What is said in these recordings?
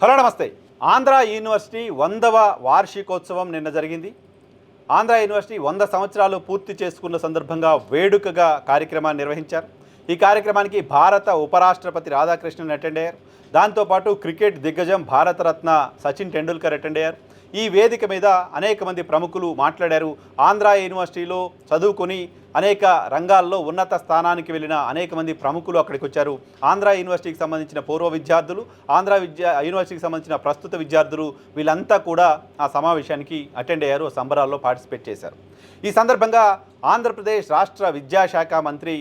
Hello నమస్తే. Andhra university 100వ వార్షికోత్సవం నిన్న జరిగింది. ఆంధ్ర యూనివర్సిటీ 100 సంవత్సరాలు పూర్తి చేసుకున్న సందర్భంగా వేడుకగా కార్యక్రమాన్ని నిర్వహించారు. ఈ కార్యక్రమానికి భారత ఉపరాష్ట్రపతి రాధాకృష్ణన్ అటెండ్ అయ్యారు. దాంతోపాటు క్రికెట్ దిగ్గజం భారతరత్న సచిన్ టెండూల్కర్ అటెండ్ అయ్యారు. ఈ వేదిక మీద అనేక మంది ప్రముఖులు మాట్లాడారు. ఆంధ్ర యూనివర్సిటీలో చదువుకొని అనేక రంగాల్లో ఉన్నత స్థానానికి వెళ్ళిన అనేక మంది ప్రముఖులు అక్కడికి వచ్చారు. ఆంధ్ర యూనివర్సిటీకి సంబంధించిన పూర్వ విద్యార్థులు, యూనివర్సిటీకి సంబంధించిన ప్రస్తుత విద్యార్థులు వీళ్ళంతా కూడా ఆ సమావేశానికి అటెండ్ అయ్యారు, సంబరాల్లో పార్టిసిపేట్ చేశారు. ఈ సందర్భంగా ఆంధ్రప్రదేశ్ రాష్ట్ర విద్యాశాఖ మంత్రి,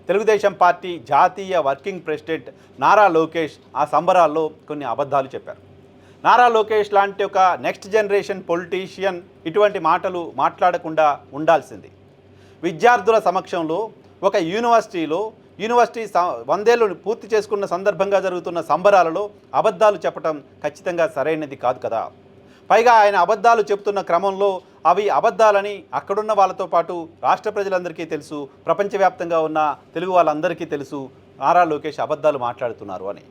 తెలుగుదేశం పార్టీ జాతీయ వర్కింగ్ ప్రెసిడెంట్ నారా లోకేష్ ఆ సంబరాల్లో కొన్ని అబద్ధాలు చెప్పారు. నారా లోకేష్ లాంటి ఒక నెక్స్ట్ జనరేషన్ పొలిటీషియన్ ఇటువంటి మాటలు మాట్లాడకుండా ఉండాల్సింది. విద్యార్థుల సమక్షంలో ఒక యూనివర్సిటీ 100 ఏళ్ళు పూర్తి చేసుకున్న సందర్భంగా జరుగుతున్న సంబరాలలో అబద్ధాలు చెప్పడం ఖచ్చితంగా సరైనది కాదు కదా. పైగా ఆయన అబద్ధాలు చెప్తున్న క్రమంలో అవి అబద్ధాలని అక్కడున్న వాళ్ళతో పాటు రాష్ట్ర ప్రజలందరికీ తెలుసు, ప్రపంచవ్యాప్తంగా ఉన్న తెలుగు వాళ్ళందరికీ తెలుసు నారా లోకేష్ అబద్ధాలు మాట్లాడుతున్నారు అని.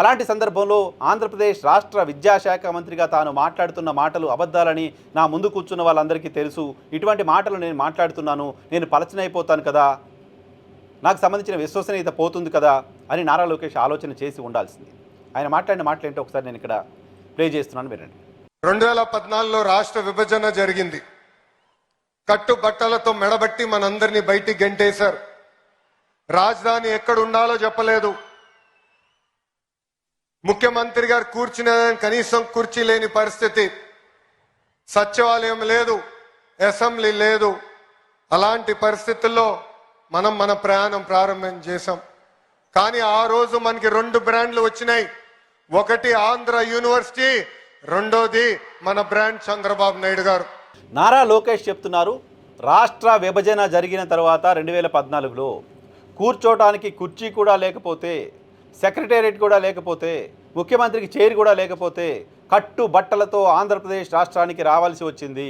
అలాంటి సందర్భంలో ఆంధ్రప్రదేశ్ రాష్ట్ర విద్యాశాఖ మంత్రిగా తాను మాట్లాడుతున్న మాటలు అబద్ధాలని నా ముందు కూర్చున్న వాళ్ళందరికీ తెలుసు, ఇటువంటి మాటలు నేను మాట్లాడుతున్నాను, నేను పలచనైపోతాను కదా, నాకు సంబంధించిన విశ్వసనీయత పోతుంది కదా అని నారా లోకేష్ ఆలోచన చేసి ఉండాల్సింది. ఆయన మాట్లాడిన మాటలు ఏంటో ఒకసారి నేను ఇక్కడ ప్లే చేస్తున్నాను, వినండి. 2014లో రాష్ట్ర విభజన జరిగింది. కట్టుబట్టలతో మెడబట్టి మనందరినీ బయటికి గెంటేశారు. రాజధాని ఎక్కడ ఉండాలో చెప్పలేదు. ముఖ్యమంత్రి గారు కూర్చునే కనీసం కుర్చీ లేని పరిస్థితి. సచివాలయం లేదు, అసెంబ్లీ లేదు. అలాంటి పరిస్థితుల్లో మనం మన ప్రయాణం ప్రారంభం చేశాం. కానీ ఆ రోజు మనకి 2 బ్రాండ్లు వచ్చినాయి. ఒకటి ఆంధ్ర యూనివర్సిటీ, రెండోది మన బ్రాండ్ చంద్రబాబు నాయుడు గారు. నారా లోకేష్ చెప్తున్నారు, రాష్ట్ర విభజన జరిగిన తర్వాత 2014లో కూర్చోటానికి కుర్చీ కూడా లేకపోతే, సెక్రటేరియట్ కూడా లేకపోతే, ముఖ్యమంత్రికి చైర్ కూడా లేకపోతే కట్టు బట్టలతో ఆంధ్రప్రదేశ్ రాష్ట్రానికి రావాల్సి వచ్చింది.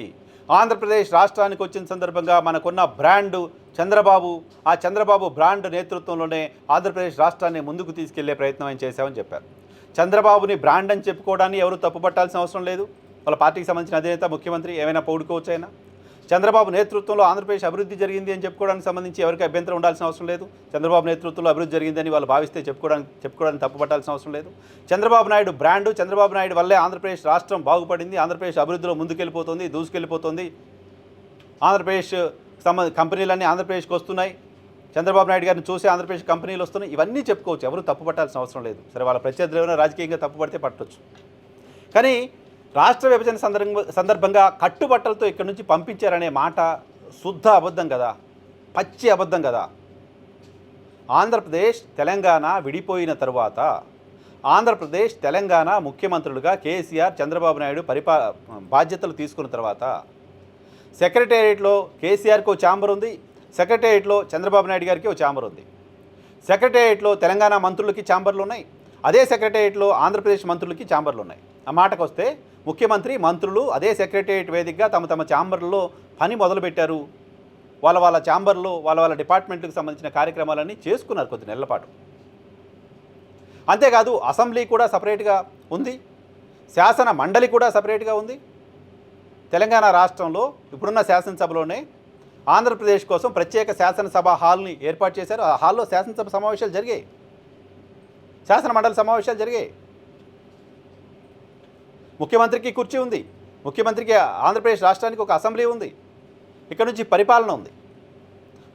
ఆంధ్రప్రదేశ్ రాష్ట్రానికి వచ్చిన సందర్భంగా మనకున్న బ్రాండు చంద్రబాబు, ఆ చంద్రబాబు బ్రాండ్ నేతృత్వంలోనే ఆంధ్రప్రదేశ్ రాష్ట్రాన్ని ముందుకు తీసుకెళ్లే ప్రయత్నం ఆయన చేశామని చెప్పారు. చంద్రబాబుని బ్రాండ్ అని చెప్పుకోవడాన్ని ఎవరు తప్పుపట్టాల్సిన అవసరం లేదు. వాళ్ళ పార్టీకి సంబంధించిన అధినేత ముఖ్యమంత్రి ఏమైనా పొగుడుకోవచ్చు. అయినా చంద్రబాబు నేతృత్వంలో ఆంధ్రప్రదేశ్ అభివృద్ధి జరిగింది అని చెప్పుకోవడానికి సంబంధించి ఎవరికి అభ్యంతరం ఉండాల్సిన అవసరం లేదు. చంద్రబాబు నేతృత్వంలో అభివృద్ధి జరిగిందని వాళ్ళు భావిస్తే చెప్పుకోవడానికి తప్పుపట్టాల్సిన అవసరం లేదు. చంద్రబాబు నాయుడు బ్రాండు, చంద్రబాబు నాయుడు వల్లే ఆంధ్రప్రదేశ్ రాష్ట్రం బాగుపడింది, ఆంధ్రప్రదేశ్ అభివృద్ధిలో ముందుకెళ్ళిపోతుంది, దూసుకెళ్ళిపోతుంది. ఆంధ్రప్రదేశ్ కంపెనీలన్నీ ఆంధ్రప్రదేశ్కి వస్తున్నాయి, చంద్రబాబు నాయుడు గారిని చూసి ఆంధ్రప్రదేశ్ కంపెనీలు వస్తున్నాయి, ఇవన్నీ చెప్పుకోవచ్చు, ఎవరు తప్పుపట్టాల్సిన అవసరం లేదు. సరే, వాళ్ళ ప్రత్యర్థులు ఏమైనా రాజకీయంగా తప్పుపడితే పట్టవచ్చు. కానీ రాష్ట్ర విభజన సందర్భంగా కట్టుబట్టలతో ఇక్కడి నుంచి పంపించారనే మాట శుద్ధ అబద్ధం కదా, పచ్చి అబద్ధం కదా. ఆంధ్రప్రదేశ్ తెలంగాణ విడిపోయిన తరువాత ఆంధ్రప్రదేశ్ తెలంగాణ ముఖ్యమంత్రులుగా కేసీఆర్, చంద్రబాబు నాయుడు బాధ్యతలు తీసుకున్న తర్వాత సెక్రటేరియట్లో కేసీఆర్కి ఓ ఛాంబర్ ఉంది, సెక్రటేరియట్లో చంద్రబాబు నాయుడు గారికి ఓ ఛాంబర్ ఉంది. సెక్రటేరియట్లో తెలంగాణ మంత్రులకి ఛాంబర్లు ఉన్నాయి, అదే సెక్రటేరియట్లో ఆంధ్రప్రదేశ్ మంత్రులకి ఛాంబర్లు ఉన్నాయి. ఆ మాటకు వస్తే ముఖ్యమంత్రి, మంత్రులు అదే సెక్రటేరియట్ వేదికగా తమ ఛాంబర్లలో పని మొదలుపెట్టారు. వాళ్ళ ఛాంబర్లో వాళ్ళ డిపార్ట్మెంట్కి సంబంధించిన కార్యక్రమాలన్నీ చేసుకున్నారు కొద్ది నెలల పాటు. అంతేకాదు అసెంబ్లీ కూడా సపరేట్గా ఉంది, శాసన మండలి కూడా సపరేట్గా ఉంది. తెలంగాణ రాష్ట్రంలో ఇప్పుడున్న శాసనసభలోనే ఆంధ్రప్రదేశ్ కోసం ప్రత్యేక శాసనసభ హాల్ని ఏర్పాటు చేశారు. ఆ హాల్లో శాసనసభ సమావేశాలు జరిగాయి, శాసన మండలి సమావేశాలు జరిగాయి. ముఖ్యమంత్రికి కుర్చీ ఉంది, ముఖ్యమంత్రికి ఆంధ్రప్రదేశ్ రాష్ట్రానికి ఒక అసెంబ్లీ ఉంది, ఇక్కడ నుంచి పరిపాలన ఉంది.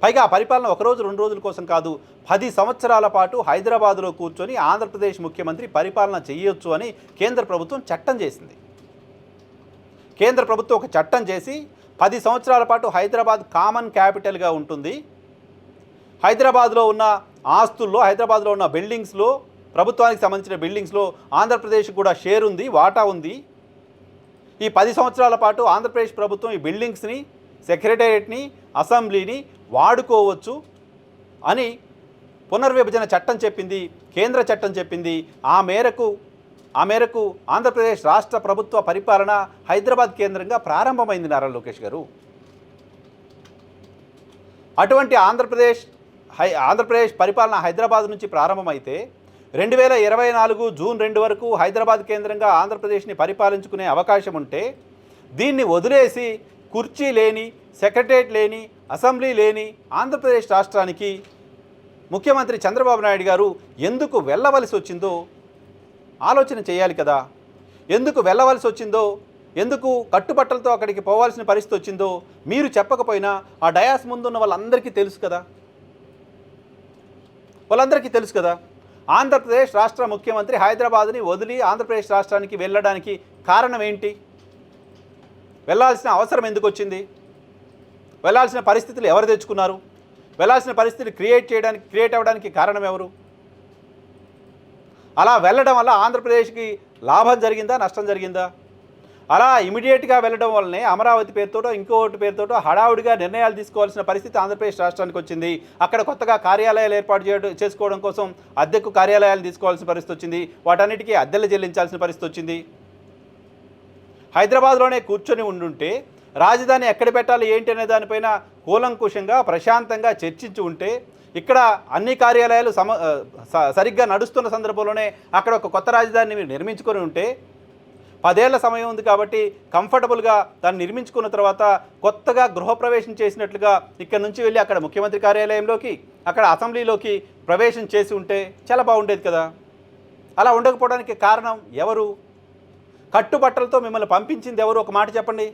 పైగా ఆ పరిపాలన 1 రోజు 2 రోజుల కోసం కాదు, 10 సంవత్సరాల పాటు హైదరాబాదులో కూర్చొని ఆంధ్రప్రదేశ్ ముఖ్యమంత్రి పరిపాలన చేయొచ్చు అని కేంద్ర ప్రభుత్వం చట్టం చేసింది. కేంద్ర ప్రభుత్వం ఒక చట్టం చేసి 10 సంవత్సరాల పాటు హైదరాబాద్ కామన్ క్యాపిటల్గా ఉంటుంది. హైదరాబాద్లో ఉన్న ఆస్తుల్లో, హైదరాబాద్లో ఉన్న బిల్డింగ్స్లో, ప్రభుత్వానికి సంబంధించిన బిల్డింగ్స్లో ఆంధ్రప్రదేశ్ కూడా షేర్ ఉంది, వాటా ఉంది. ఈ 10 సంవత్సరాల పాటు ఆంధ్రప్రదేశ్ ప్రభుత్వం ఈ బిల్డింగ్స్ని, సెక్రటేరియట్ని, అసెంబ్లీని వాడుకోవచ్చు అని పునర్విభజన చట్టం చెప్పింది, కేంద్ర చట్టం చెప్పింది. ఆ మేరకు ఆంధ్రప్రదేశ్ రాష్ట్ర ప్రభుత్వ పరిపాలన హైదరాబాద్ కేంద్రంగా ప్రారంభమైంది నారా లోకేష్ గారు. అటువంటి ఆంధ్రప్రదేశ్ పరిపాలన హైదరాబాద్ నుంచి ప్రారంభమైతే 2024 జూన్ 2 వరకు హైదరాబాద్ కేంద్రంగా ఆంధ్రప్రదేశ్ని పరిపాలించుకునే అవకాశం ఉంటే దీన్ని వదిలేసి కుర్చీ లేని, సెక్రటరేట్ లేని, అసెంబ్లీ లేని ఆంధ్రప్రదేశ్ రాష్ట్రానికి ముఖ్యమంత్రి చంద్రబాబు నాయుడు గారు ఎందుకు వెళ్ళవలసి వచ్చిందో ఆలోచన చేయాలి కదా. ఎందుకు వెళ్ళవలసి వచ్చిందో, ఎందుకు కట్టుబట్టలతో అక్కడికి పోవాల్సిన పరిస్థితి వచ్చిందో మీరు చెప్పకపోయినా ఆ డయాస్ ముందున్న వాళ్ళందరికీ తెలుసు కదా. వాళ్ళందరికీ తెలుసు కదా. ఆంధ్రప్రదేశ్ రాష్ట్ర ముఖ్యమంత్రి హైదరాబాద్ని వదిలి ఆంధ్రప్రదేశ్ రాష్ట్రానికి వెళ్ళడానికి కారణం ఏంటి? వెళ్ళాల్సిన అవసరం ఎందుకు వచ్చింది? వెళ్ళాల్సిన పరిస్థితులు ఎవరు తెచ్చుకున్నారు? వెళ్ళాల్సిన పరిస్థితులు క్రియేట్ అవ్వడానికి కారణం ఎవరు? అలా వెళ్ళడం వల్ల ఆంధ్రప్రదేశ్కి లాభం జరిగిందా, నష్టం జరిగిందా? అలా ఇమీడియట్గా వెళ్ళడం వల్లనే అమరావతి పేరుతోటో ఇంకోటి పేరుతోటో హడావుడిగా నిర్ణయాలు తీసుకోవాల్సిన పరిస్థితి ఆంధ్రప్రదేశ్ రాష్ట్రానికి వచ్చింది. అక్కడ కొత్తగా కార్యాలయాలు ఏర్పాటు చేసుకోవడం కోసం అద్దెకు కార్యాలయాలు తీసుకోవాల్సిన పరిస్థితి వచ్చింది. వాటన్నిటికీ అద్దెలు చెల్లించాల్సిన పరిస్థితి వచ్చింది. హైదరాబాద్లోనే కూర్చొని ఉండుంటే రాజధాని ఎక్కడ పెట్టాలి ఏంటి అనే దానిపైన కూలంకుషంగా ప్రశాంతంగా చర్చించి ఉంటే, ఇక్కడ అన్ని కార్యాలయాలు సరిగ్గా నడుస్తున్న సందర్భంలోనే అక్కడ ఒక కొత్త రాజధానిని మీరు నిర్మించుకొని ఉంటే 10 ఏళ్ల సమయం ఉంది కాబట్టి కంఫర్టబుల్గా దాన్ని నిర్మించుకున్న తర్వాత కొత్తగా గృహప్రవేశం చేసినట్లుగా ఇక్కడ నుంచి వెళ్ళి అక్కడ ముఖ్యమంత్రి కార్యాలయంలోకి, అక్కడ అసెంబ్లీలోకి ప్రవేశం చేసి ఉంటే చాలా బాగుండేది కదా. అలా ఉండకపోవడానికి కారణం ఎవరు? కట్టుబట్టలతో మిమ్మల్ని పంపించింది ఎవరు? ఒక మాట చెప్పండి.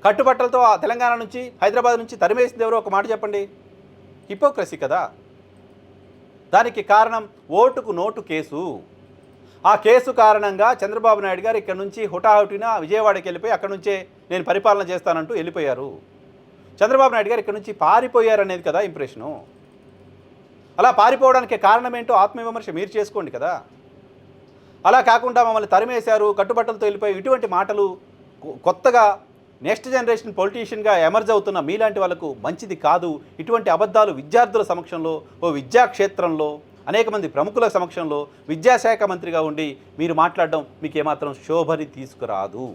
కట్టుబట్టలతో తెలంగాణ నుంచి, హైదరాబాద్ నుంచి తరిమేసింది ఎవరు? ఒక మాట చెప్పండి. హిపోక్రసీ కదా. దానికి కారణం ఓటుకు నోటు కేసు. ఆ కేసు కారణంగా చంద్రబాబు నాయుడు గారు ఇక్కడ నుంచి హుటాహుటిన విజయవాడకి వెళ్ళిపోయి అక్కడ నుంచే నేను పరిపాలన చేస్తానంటూ వెళ్ళిపోయారు. చంద్రబాబు నాయుడు గారు ఇక్కడ నుంచి పారిపోయారు అనేది కదా ఇంప్రెషను. అలా పారిపోవడానికి కారణం ఏంటో ఆత్మవిమర్శ మీరు చేసుకోండి కదా. అలా కాకుండా మమ్మల్ని తరిమేశారు, కట్టుబట్టలతో వెళ్ళిపోయి ఇటువంటి మాటలు కొత్తగా నెక్స్ట్ జనరేషన్ పొలిటీషియన్గా ఎమర్జ్ అవుతున్న మీలాంటి వాళ్ళకు మంచిది కాదు. ఇటువంటి అబద్ధాలు విద్యార్థుల సమక్షంలో, ఓ విద్యాక్షేత్రంలో అనేక మంది ప్రముఖుల సమక్షంలో విద్యాశాఖ మంత్రిగా ఉండి మీరు మాట్లాడడం మీకు ఏమాత్రం శోభని తీసుకురాదు.